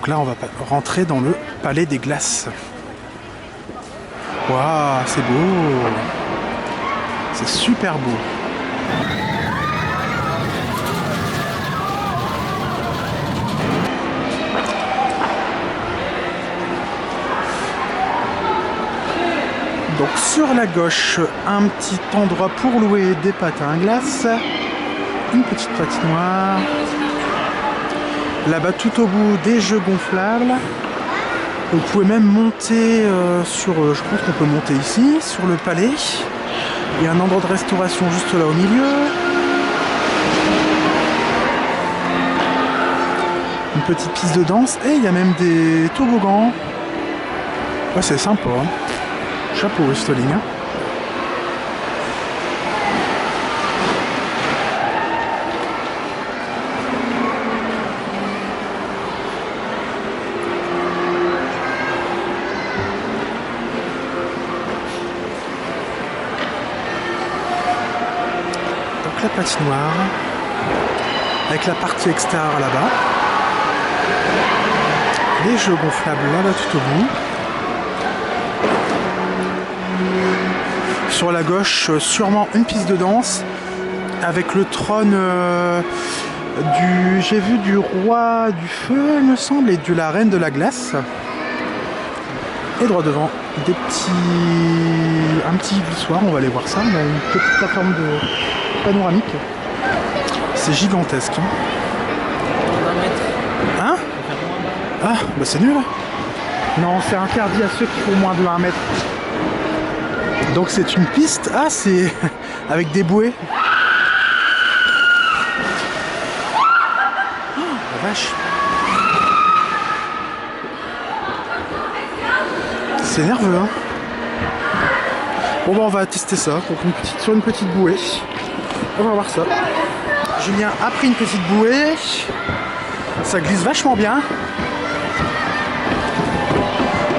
Donc là, on va rentrer dans le Palais des Glaces. Waouh, c'est beau! C'est super beau! Donc sur la gauche, un petit endroit pour louer des patins à glace, une petite patinoire. Là-bas tout au bout des jeux gonflables. Vous pouvez même monter sur, je pense qu'on peut monter ici, sur le palais. Il y a un endroit de restauration juste là au milieu. Une petite piste de danse et il y a même des toboggans. Ouais, c'est sympa. Hein. Chapeau Efteling. Hein. La patinoire avec la partie extérieure là-bas, les jeux gonflables là-bas tout au bout. Sur la gauche, sûrement une piste de danse avec le trône j'ai vu du roi du feu il me semble et de la reine de la glace. Et droit devant un petit glissoire, on va aller voir ça. On a une petite plateforme de panoramique. C'est gigantesque. Hein? Ah, bah c'est nul. Non, c'est interdit à ceux qui font moins de 1 mètre. Donc c'est une piste. Ah, c'est avec des bouées. Oh, la vache. C'est nerveux, hein. Bon, bah on va tester ça. Donc sur une petite bouée. On va voir ça. Julien a pris une petite bouée. Ça glisse vachement bien.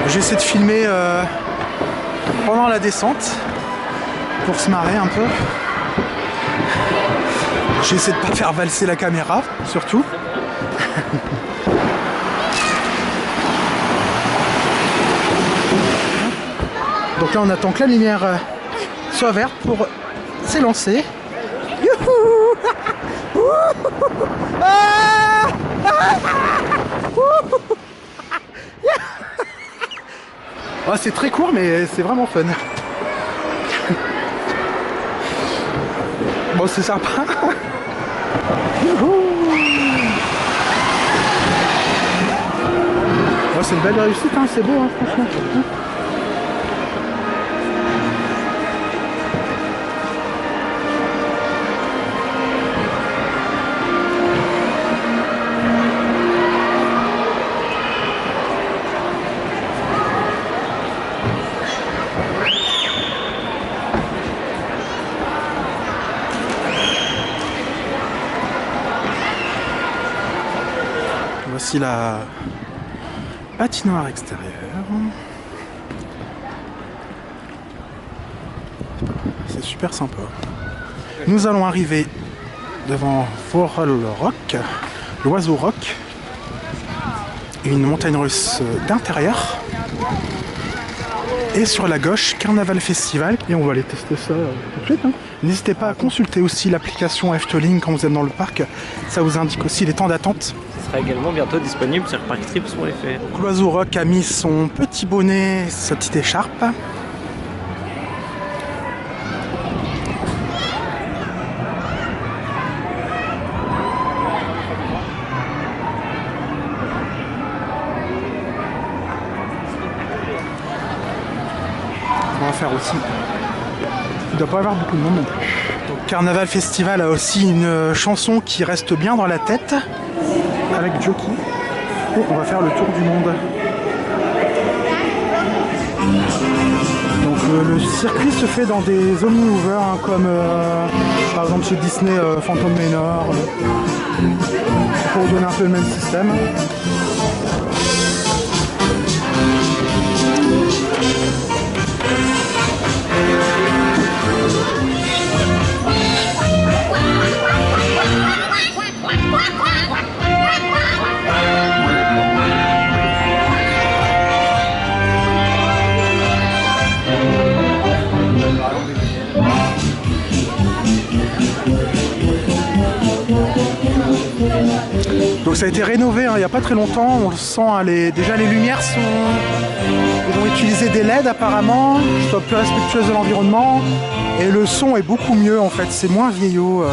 J'essaie de filmer pendant la descente pour se marrer un peu. J'essaie de pas faire valser la caméra, surtout. Donc là on attend que la lumière soit verte pour s'élancer. Oh, c'est très court mais c'est vraiment fun. Bon, c'est sympa. Oh, c'est une belle réussite, hein, c'est beau, hein, franchement. Voici la patinoire extérieure. C'est super sympa. Nous allons arriver devant Vorel Rock, l'oiseau rock, une montagne russe d'intérieur. Et sur la gauche, Carnaval Festival. Et on va aller tester ça tout de suite. Hein. N'hésitez pas à consulter aussi l'application Efteling quand vous êtes dans le parc. Ça vous indique aussi les temps d'attente. Ce sera également bientôt disponible sur Park Trips pour les faire. L'oiseau rock a mis son petit bonnet, sa petite écharpe. On va faire aussi. Il ne doit pas y avoir beaucoup de monde non plus. Donc, Carnaval Festival a aussi une chanson qui reste bien dans la tête avec Jockey. Et on va faire le tour du monde. Donc le circuit se fait dans des omni-movers hein, comme par exemple chez Disney Phantom Manor pour donner un peu le même système. ça a été rénové il n'y a pas très longtemps, on le sent, hein, déjà les lumières sont... Ils ont utilisé des LED apparemment, qui soient plus respectueuses de l'environnement, et le son est beaucoup mieux en fait, c'est moins vieillot.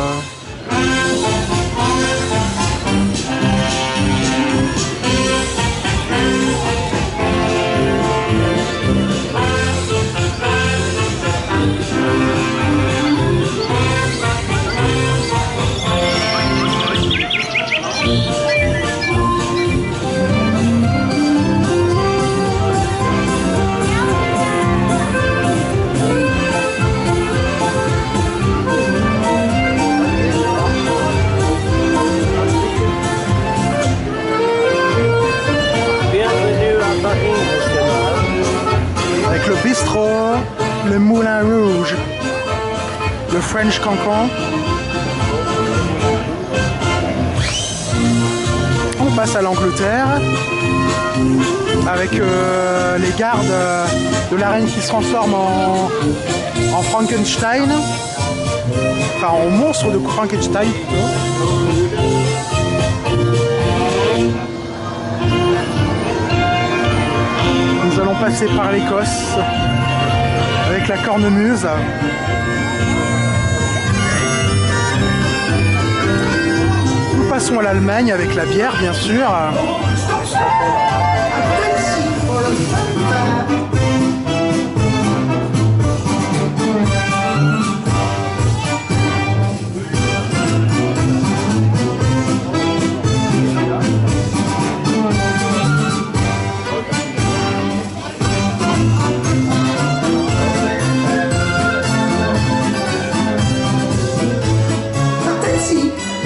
Le bistrot, le Moulin Rouge, le French Cancan. On passe à l'Angleterre avec les gardes de la reine qui se transforment en Frankenstein, enfin en monstre de Frankenstein plutôt. Nous allons passer par l'Écosse avec la cornemuse. Nous passons à l'Allemagne avec la bière, bien sûr.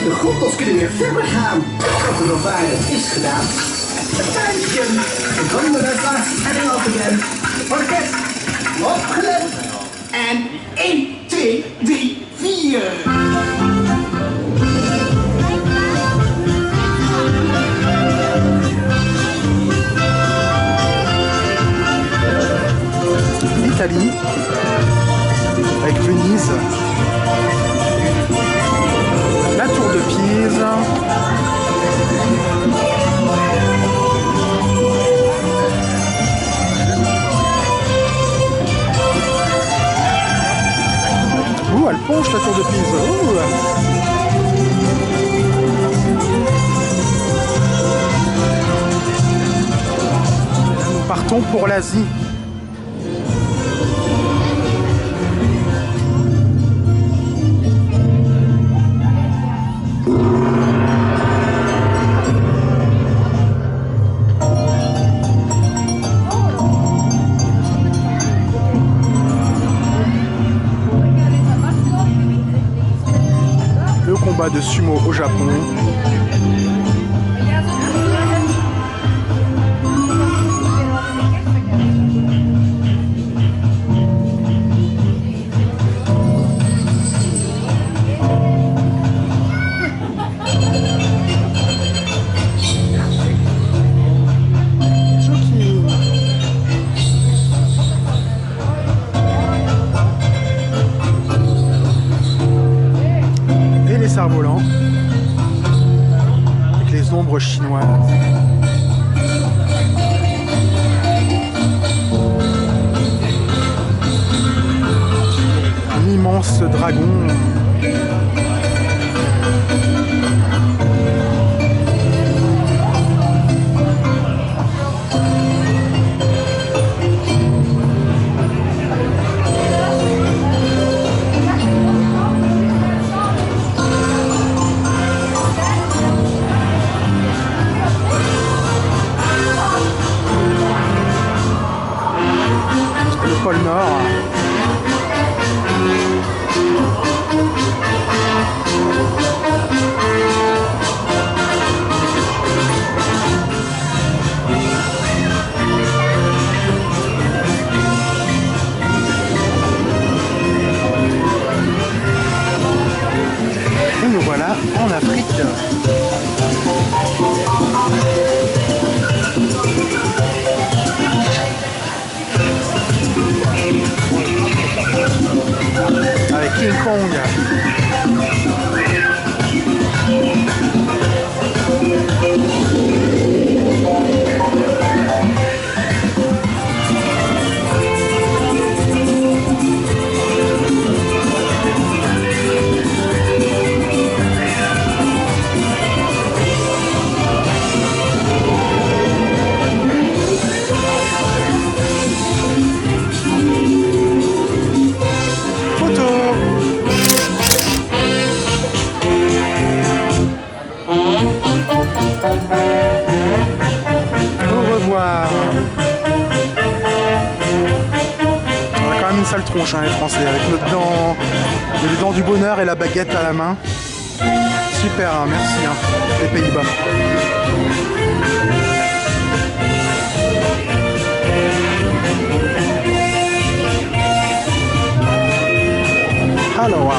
De gondels kunnen weer verder gaan. Wat er nog weinig is gedaan. Een tuintje, een gondeletta en een algemeen orkest. Opgelet. En 1, 2, 3, 4. L'Italie avec Venise. La tour de Pise. Ouh, elle penche la tour de Pise. Ouh. Nous partons pour l'Asie. Combat de sumo au Japon. Cerf-volant avec les ombres chinoises. Un immense dragon. Pôle Nord. Et nous voilà en Afrique. Avec King Kong. voir. On a quand même une sale tronche, hein, les Français, avec notre dent, les dents du bonheur et la baguette à la main. Super, hein, merci, hein, les Pays-Bas. Alors,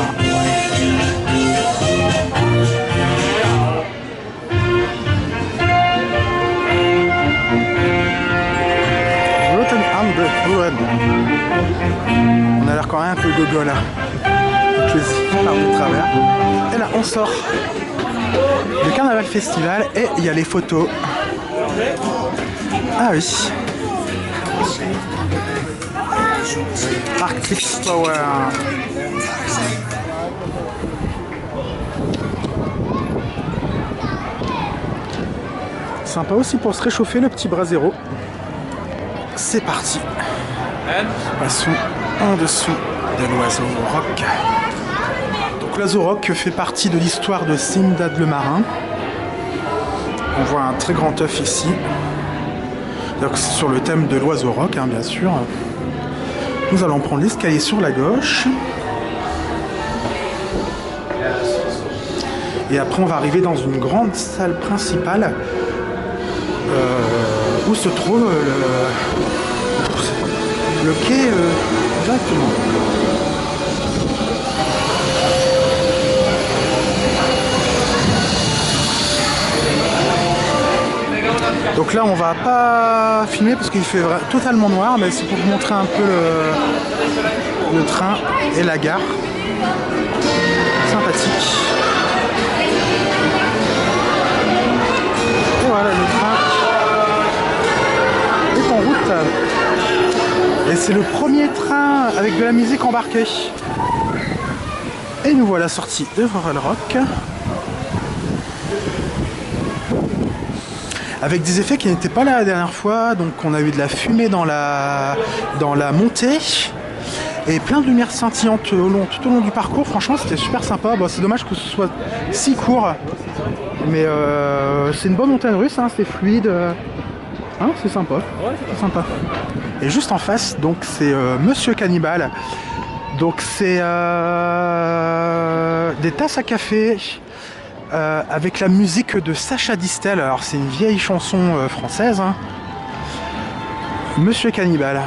on a l'air quand même un peu gogo là. Donc les yeux partent de travers. Et là, on sort du Carnaval Festival et il y a les photos. Ah oui. Arctic Power. Sympa aussi pour se réchauffer le petit brasero. C'est parti. Passons en dessous de l'oiseau rock. Donc l'oiseau rock fait partie de l'histoire de Sindad le marin. On voit un très grand œuf ici. Donc c'est sur le thème de l'oiseau rock, hein, bien sûr. Nous allons prendre l'escalier sur la gauche. Et après on va arriver dans une grande salle principale où se trouve le quai directement. Donc là on va pas filmer parce qu'il fait totalement noir, mais c'est pour vous montrer un peu le train et la gare. Sympathique. Et voilà, le train est en route. Et c'est le premier train avec de la musique embarquée. Et nous voilà sortis de Royal Rock. Avec des effets qui n'étaient pas là la dernière fois. Donc on a eu de la fumée dans la montée. Et plein de lumières scintillantes tout au long du parcours. Franchement c'était super sympa. Bon, c'est dommage que ce soit si court. Mais c'est une bonne montagne russe, hein, c'est fluide. Hein, c'est sympa. Ouais, c'est sympa. Et juste en face, donc c'est Monsieur Cannibal. Donc c'est des tasses à café avec la musique de Sacha Distel. Alors c'est une vieille chanson française. Hein. Monsieur Cannibal.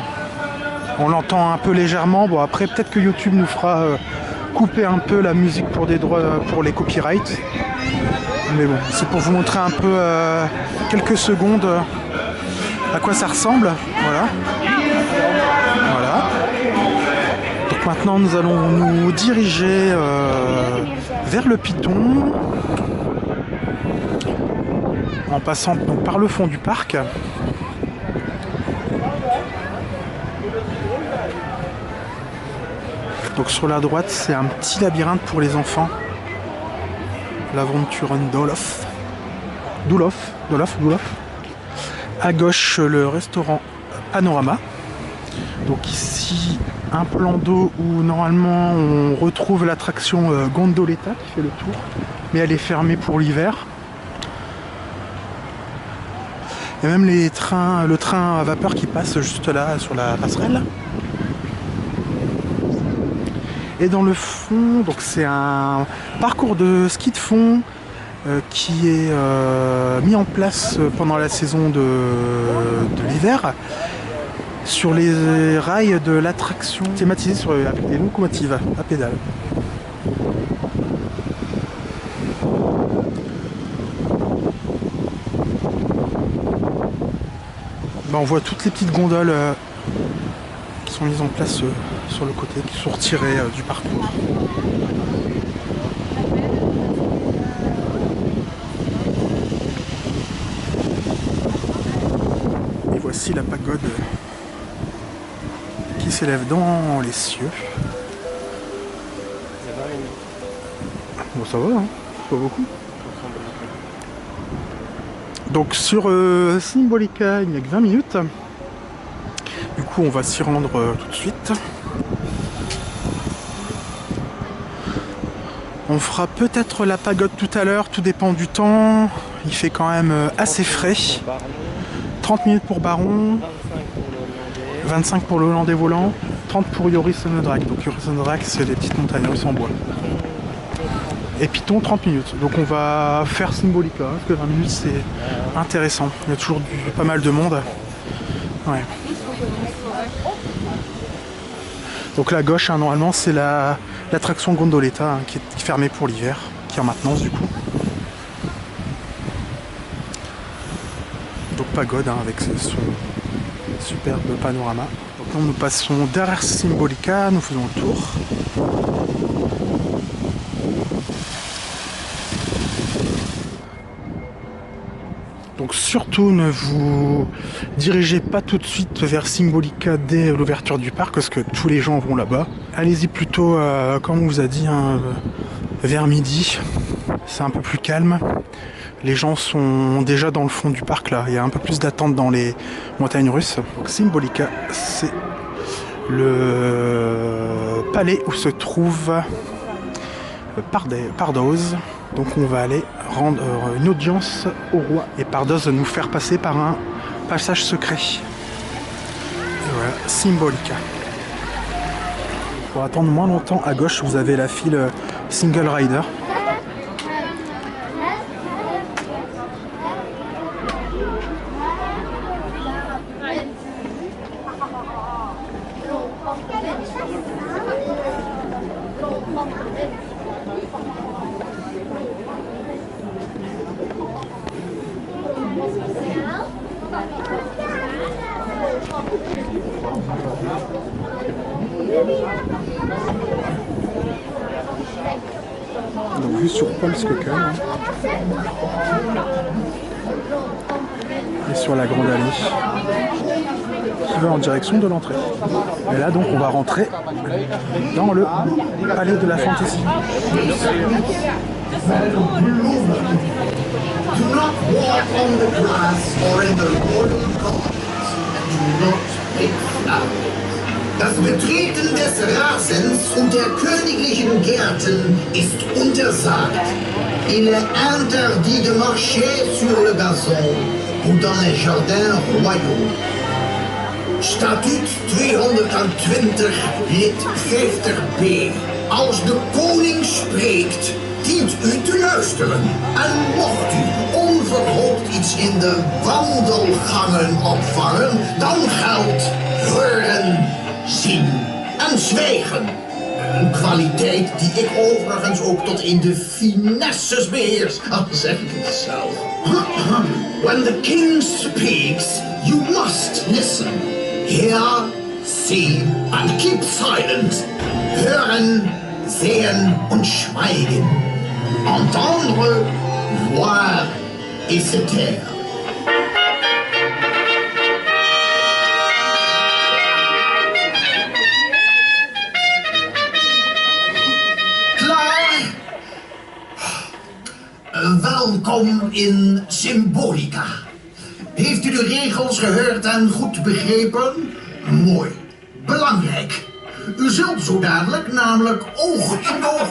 On l'entend un peu légèrement. Bon après peut-être que YouTube nous fera couper un peu la musique pour des droits pour les copyrights. Mais bon, c'est pour vous montrer un peu quelques secondes à quoi ça ressemble. Voilà. Voilà. Donc maintenant nous allons nous diriger vers le Piton en passant donc par le fond du parc. Donc sur la droite c'est un petit labyrinthe pour les enfants. L'aventure d'Olof. Dolof. À gauche, le restaurant Panorama. Donc ici, un plan d'eau où normalement on retrouve l'attraction Gondoletta qui fait le tour. Mais elle est fermée pour l'hiver. Il y a même le train à vapeur qui passe juste là sur la passerelle. Et dans le fond, donc c'est un parcours de ski de fond qui est mis en place pendant la saison de l'hiver sur les rails de l'attraction thématisée avec des locomotives à pédales. Ben, on voit toutes les petites gondoles qui sont mises en place sur le côté, qui sont retirées du parcours. Et voici la pagode qui s'élève dans les cieux. Bon, ça va, hein, c'est pas beaucoup. Donc sur Symbolica, il n'y a que 20 minutes. Du coup, on va s'y rendre tout de suite. On fera peut-être la pagode tout à l'heure, tout dépend du temps. Il fait quand même assez frais. 30 minutes pour Baron, 25 pour le Hollandais volant, 30 pour Joris Nodrak. Donc Joris Nodrak, c'est des petites montagnes russes en bois. Et Python, 30 minutes. Donc on va faire Symbolica, parce que 20 minutes c'est intéressant. Il y a toujours pas mal de monde. Ouais. Donc là à gauche, hein, normalement, c'est l'attraction Gondoletta hein, qui est fermée pour l'hiver, qui est en maintenance du coup. Donc pagode hein, avec son superbe panorama. Donc là, nous passons derrière Symbolica, nous faisons le tour. Donc surtout ne vous dirigez pas tout de suite vers Symbolica dès l'ouverture du parc parce que tous les gens vont là-bas. Allez-y plutôt, comme on vous a dit, hein, vers midi. C'est un peu plus calme. Les gens sont déjà dans le fond du parc là. Il y a un peu plus d'attente dans les montagnes russes. Donc Symbolica, c'est le palais où se trouve Pardoz. Donc on va aller rendre une audience au roi et Pardoz va nous faire passer par un passage secret. Et voilà, Symbolica. Pour attendre moins longtemps, à gauche vous avez la file Single Rider. Donc vue sur Polskokken hein. Et sur la grande allée qui va en direction de l'entrée. Et là donc on va rentrer dans le palais de la Fantaisie. Do not walk on the grass or in the royal gardens, and do not pick flowers. Das Betreten des Rasens und der königlichen Gärten ist untersagt. Il est interdit de marcher sur le gazon ou dans les jardins royaux. Statuut 220 lid 50b. Als de koning spreekt, dient u te luisteren. En mocht u onverhoopt iets in de wandelgangen opvangen, dan geldt horen, zien en zwijgen. Een kwaliteit die ik overigens ook tot in de finesses beheers, al zeg ik het zelf. When the king speaks, you must listen. Hear, see and keep silent. Hören, sehen und schweigen. Entendre, voir et se taire. Klaar? Welkom in Symbolica. Heeft u de regels gehoord en goed begrepen? Mooi. Belangrijk. U zult zo dadelijk namelijk oog in oog.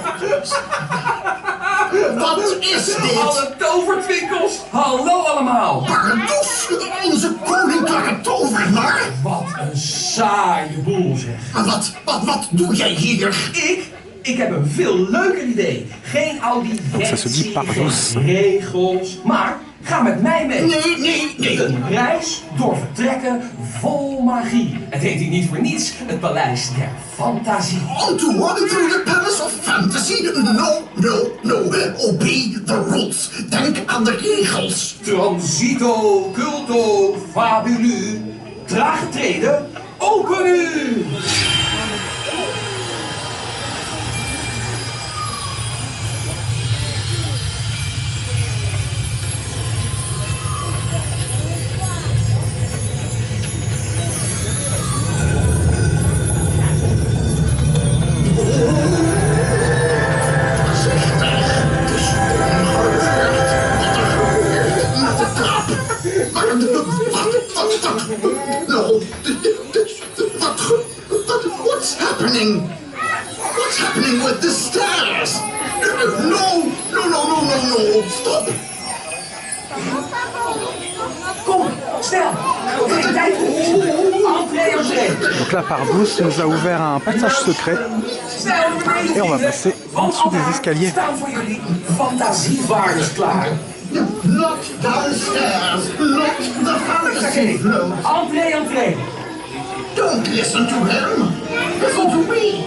Wat is dit? Alle tovertwinkels! Hallo allemaal! Pardoes, onze koninklijke tovenaar. Wat een saaie boel zeg. Wat doe jij hier? Ik heb een veel leuker idee. Geen audiëntie, geen regels, maar ga met mij mee. Nee. Een reis door vertrekken vol magie. Het heet hier niet voor niets het Paleis der Fantasie. On to what? Through the Palace of Fantasy? No. Obey the rules. Denk aan de regels. Transito, culto, fabulu. Traag treden, open u! What's happening? What's happening with the stairs? No, stop. Kom, Snel! Tijd! Entree! Donc là, Pardoes nous a ouvert un passage secret. Et on va passer en dessous des escaliers. Staan voor jullie fantasievaarders klaar. Not downstairs. Not the fantasy room. Entree! Don't listen to him. Listen to me.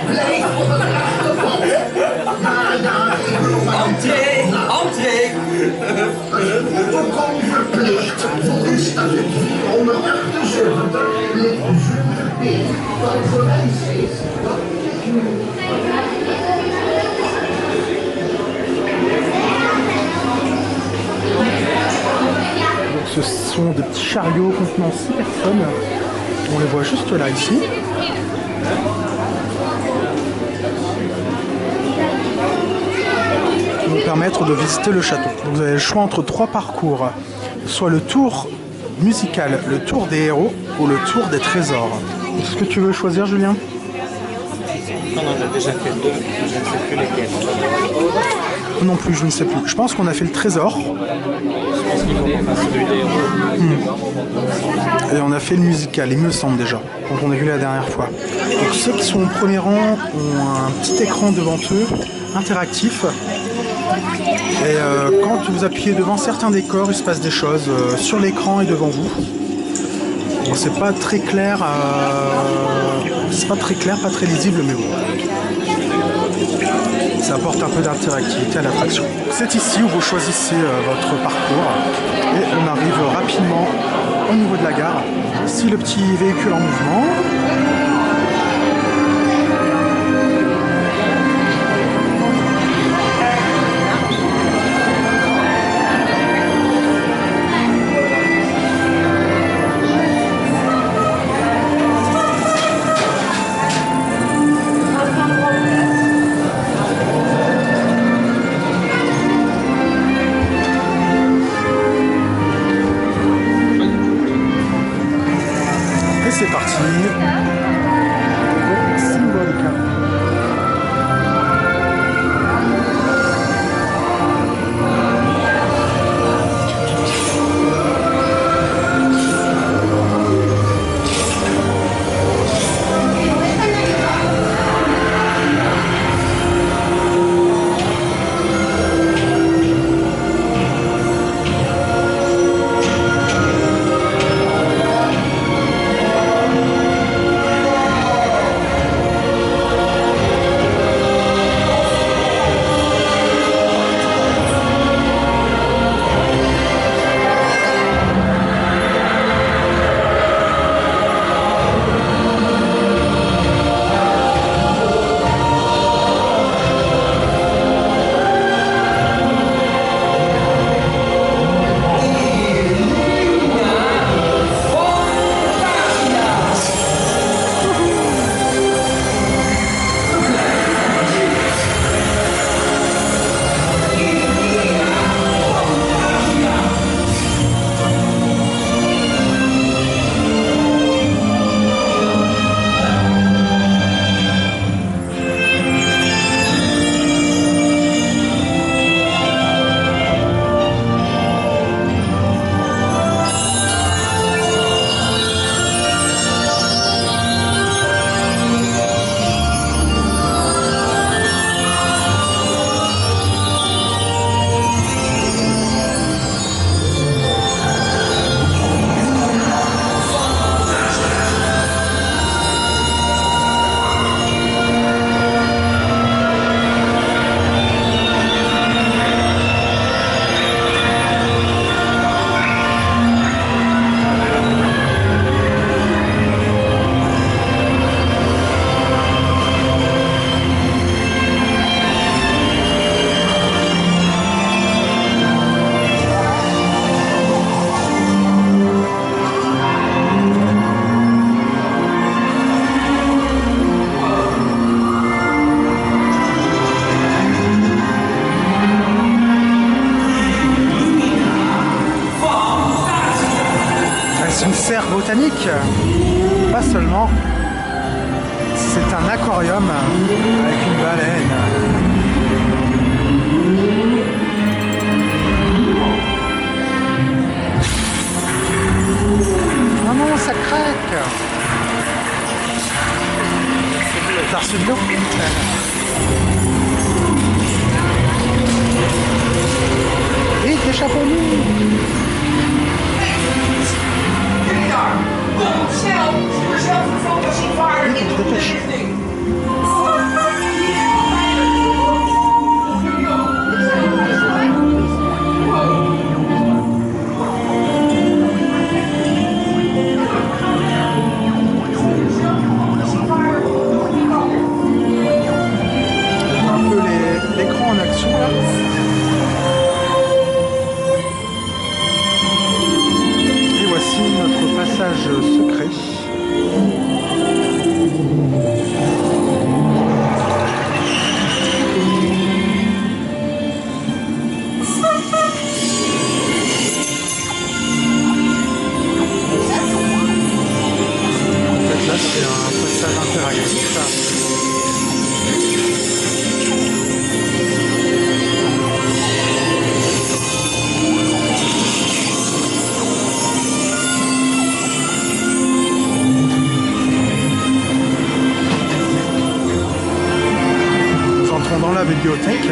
Play for the last of all. Entree! Protocol verplicht. Volgens statuut 478 lid Jury B van Forensisch. Ce sont des petits chariots contenant 6 personnes. On les voit juste là, ici. Qui vont permettre de visiter le château. Vous avez le choix entre 3 parcours. Soit le tour musical, le tour des héros ou le tour des trésors. Est-ce que tu veux choisir, Julien? On en a déjà fait 2, je ne sais plus lesquels. Non plus, je ne sais plus. Je pense qu'on a fait le trésor. Je pense qu'il faut qu'on fasse celui des héros. Et on a fait le musical, il me semble déjà, quand on a vu la dernière fois. Donc ceux qui sont au premier rang ont un petit écran devant eux, interactif. Et quand vous appuyez devant certains décors, il se passe des choses sur l'écran et devant vous. Bon, c'est pas très clair, pas très lisible, mais bon. Ça apporte un peu d'interactivité à l'attraction. C'est ici où vous choisissez votre parcours et on arrive rapidement au niveau de la gare. Ici le petit véhicule en mouvement. C'est parti. Symbolica. serre botanique. Pas seulement. C'est un aquarium avec une baleine. Trek. T'as reçu de l'eau? Vite, échappons-nous! Kom, snel! Stuur zelf een fantasievaarder in de goede richting. Un peu l'écran en action là. Et voici notre passage secret. En fait là c'est un passage interactif. Nous entrons dans la bibliothèque.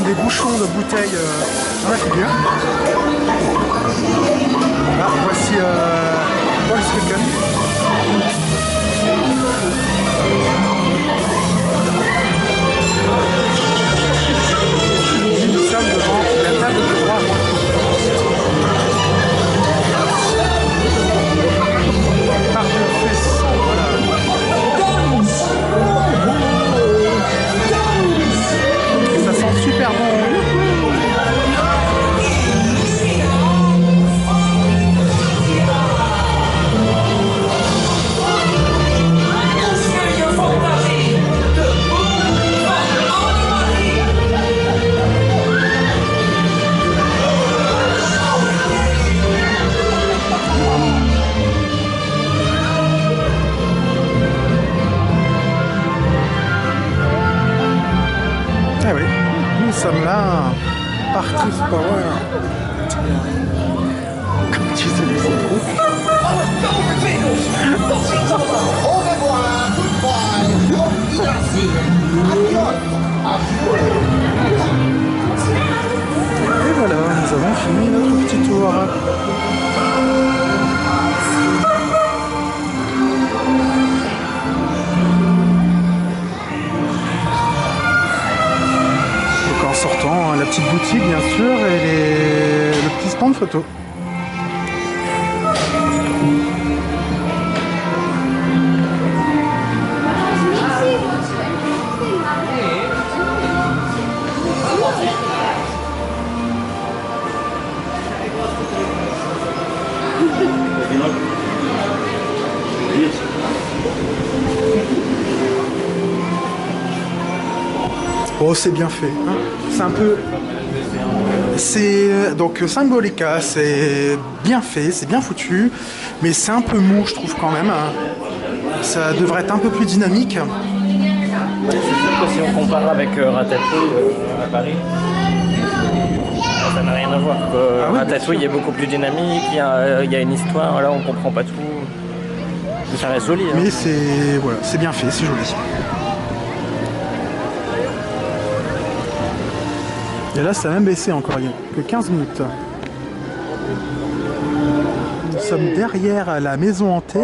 Des bouchons de bouteilles dans la figure. Là, voici Paul Stricken. Et nous sommes devant la table de roi. Parfait. Voilà. Ça sent super bon. Ah oui, nous sommes là, Partus Power. Comme tu sais, les autres. Au revoir, goodbye, auf Wiedersehen, adios. Et voilà, nous avons fini notre petit tour. Donc en sortant, la petite boutique bien sûr et le petit stand photo. Oh, c'est bien fait. Hein, c'est un peu... C'est donc Symbolica, c'est bien fait, c'est bien foutu, mais c'est un peu mou, je trouve quand même. Ça devrait être un peu plus dynamique. C'est sûr que si on compare avec Ratatouille à Paris, ça n'a rien à voir. Ah oui, Ratatouille est beaucoup plus dynamique, il y a une histoire, là on comprend pas tout. Mais ça reste joli. Hein. Mais c'est voilà, c'est bien fait, c'est joli. Et là, ça a même baissé encore, il n'y a que 15 minutes. Nous sommes derrière la maison hantée.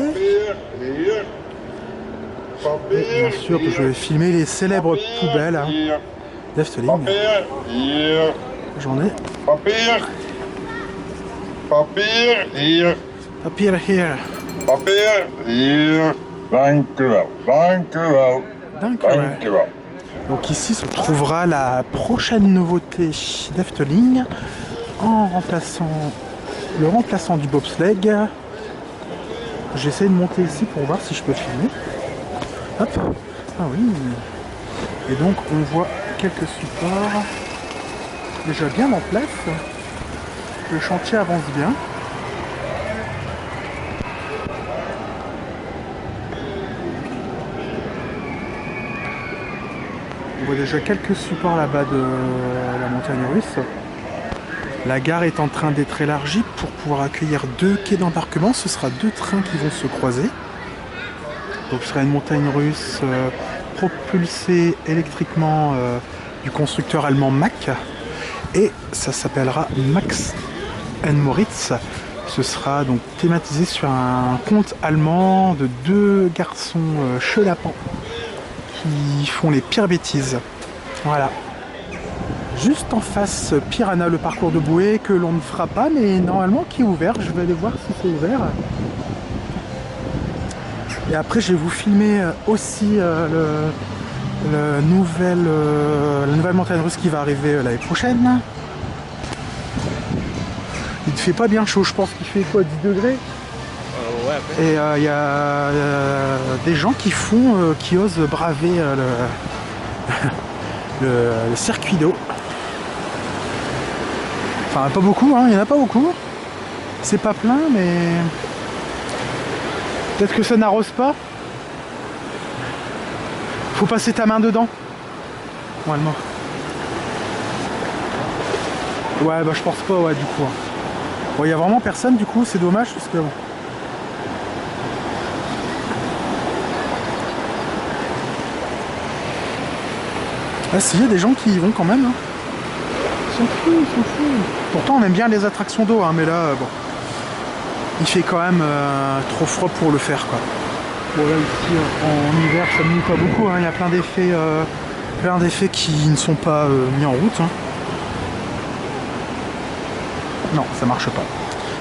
Et bien sûr, je vais filmer les célèbres poubelles d'Efteling. J'en ai. Papier. Papier hier. Papier here. Papier hier. Dank u wel. Dank u wel. Dank u wel. Dank u wel. Donc ici se trouvera la prochaine nouveauté d'Efteling en remplaçant le remplaçant du bobsleigh. J'essaie de monter ici pour voir si je peux filmer. Hop. Ah oui. Et donc on voit quelques supports déjà bien en place. Le chantier avance bien. On voit déjà quelques supports là-bas de la montagne russe. La gare est en train d'être élargie pour pouvoir accueillir 2 quais d'embarquement. Ce sera 2 trains qui vont se croiser. Donc ce sera une montagne russe propulsée électriquement du constructeur allemand Mack. Et ça s'appellera Max & Moritz. Ce sera donc thématisé sur un conte allemand de 2 garçons chelapans qui font les pires bêtises. Voilà. Juste en face, Piranha, le parcours de bouée que l'on ne fera pas, mais normalement qui est ouvert. Je vais aller voir si c'est ouvert. Et après, je vais vous filmer aussi la nouvelle montagne russe qui va arriver l'année prochaine. Il ne fait pas bien chaud, je pense qu'il fait quoi, 10 degrés. Ouais, après. Et il y a des gens qui osent braver le circuit d'eau. Enfin, pas beaucoup, hein, il n'y en a pas beaucoup. C'est pas plein, mais peut-être que ça n'arrose pas. Faut passer ta main dedans. Normalement. Ouais, bah je pense pas, ouais, du coup. Bon, il y a vraiment personne, du coup, c'est dommage parce que bon. Ah si, il y a des gens qui y vont quand même. Hein. Ils sont fous, ils sont fous. Pourtant, on aime bien les attractions d'eau, hein, mais là, bon. Il fait quand même trop froid pour le faire, quoi. Bon, là, ici, en hiver, ça ne mouille pas beaucoup. Hein. Il y a plein d'effets qui ne sont pas mis en route. Hein. Non, ça marche pas.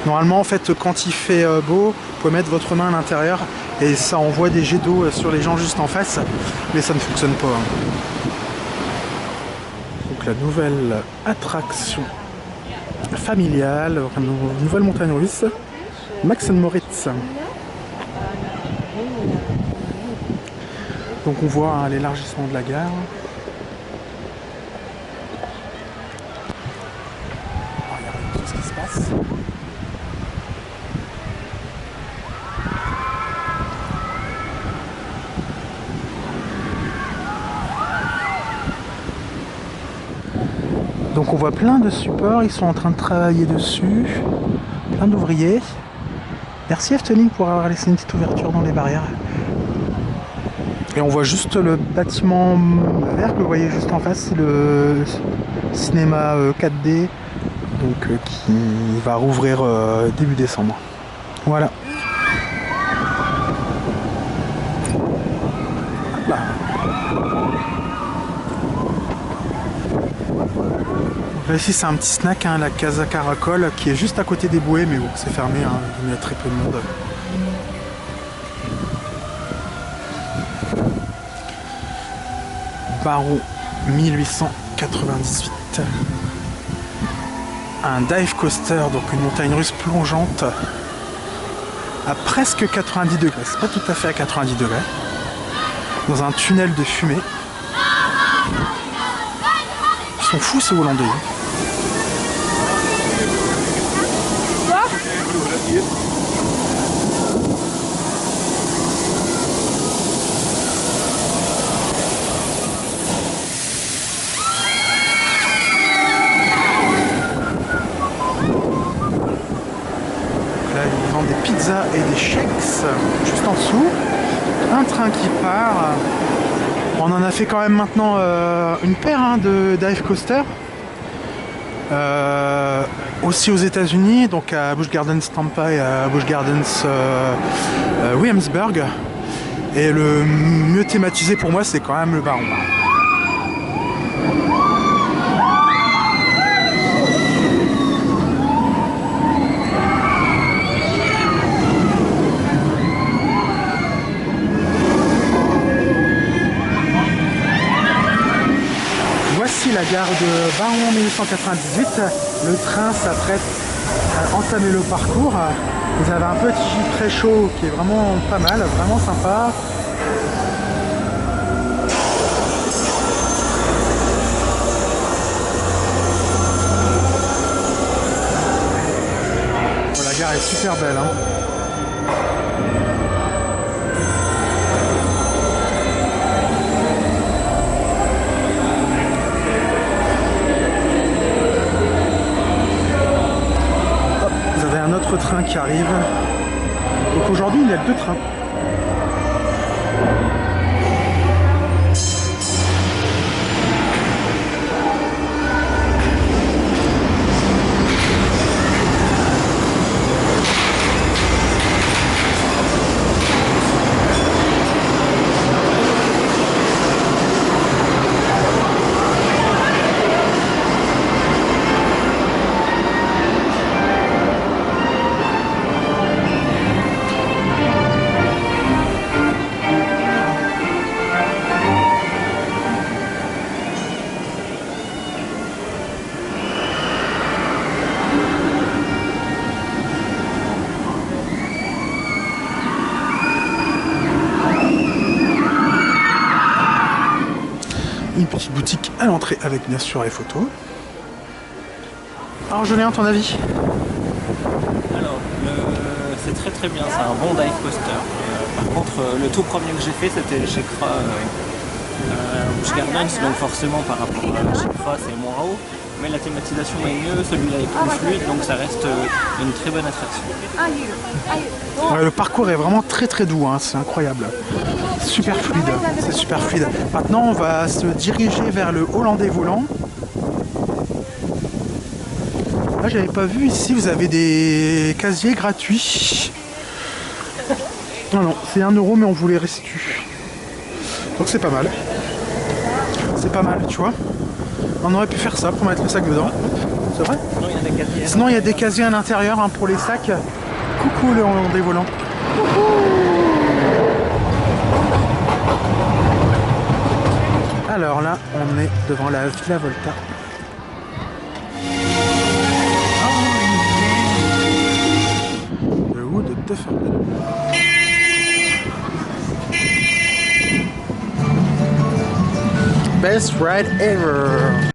Normalement, en fait, quand il fait beau, vous pouvez mettre votre main à l'intérieur et ça envoie des jets d'eau sur les gens juste en face, mais ça ne fonctionne pas. Hein. Donc la nouvelle attraction familiale, une nouvelle montagne russe, Max & Moritz. Donc on voit hein, l'élargissement de la gare. Regardez tout ce qui se passe. Donc on voit plein de supports, ils sont en train de travailler dessus, plein d'ouvriers. Merci Efteling pour avoir laissé une petite ouverture dans les barrières. Et on voit juste le bâtiment vert que vous voyez juste en face, c'est le cinéma 4D donc, qui va rouvrir début décembre. Voilà. Là. Là ici c'est un petit snack, hein, la Casa Caracol, qui est juste à côté des bouées, mais bon c'est fermé, hein, il y a très peu de monde. Baron 1898. Un dive coaster, donc une montagne russe plongeante à presque 90 degrés, c'est pas tout à fait à 90 degrés, dans un tunnel de fumée. Ils sont fous ces Hollandais. Des pizzas et des shakes juste en dessous, un train qui part. On en a fait quand même maintenant une paire hein, de dive coaster. Aussi aux États-Unis, donc à Busch Gardens Tampa et à Busch Gardens Williamsburg. Et le mieux thématisé pour moi, c'est quand même le Baron. Voici la gare de Baron 1898. Le train s'apprête à entamer le parcours. Vous avez un petit pré-show qui est vraiment pas mal, vraiment sympa. Bon, la gare est super belle, hein. Un autre train qui arrive. Donc aujourd'hui il y a 2 trains. Une petite boutique à l'entrée avec bien sûr les photos. Alors Julien, ton avis? Alors, c'est très très bien, c'est un bon dive coaster. Par contre, le tout premier que j'ai fait, c'était le Shakra Busch Gardens, donc forcément par rapport à Shakra, c'est moins haut. Mais la thématisation est mieux, celui-là est plus fluide, donc ça reste une très bonne attraction. Ouais, le parcours est vraiment très très doux, hein, c'est incroyable. Super fluide, c'est super fluide. Maintenant, on va se diriger vers le Hollandais volant. Là, j'avais pas vu, ici vous avez des casiers gratuits. Non, non, c'est 1 € mais on vous les restitue. Donc c'est pas mal. C'est pas mal, tu vois. On aurait pu faire ça pour mettre le sac dedans. C'est vrai? Sinon, il y a des casiers à l'intérieur, hein, pour les sacs. Coucou le Hollandais volant. Coucou. Alors là, on est devant la Villa Volta. Le Wood de Dufferin. Best ride ever.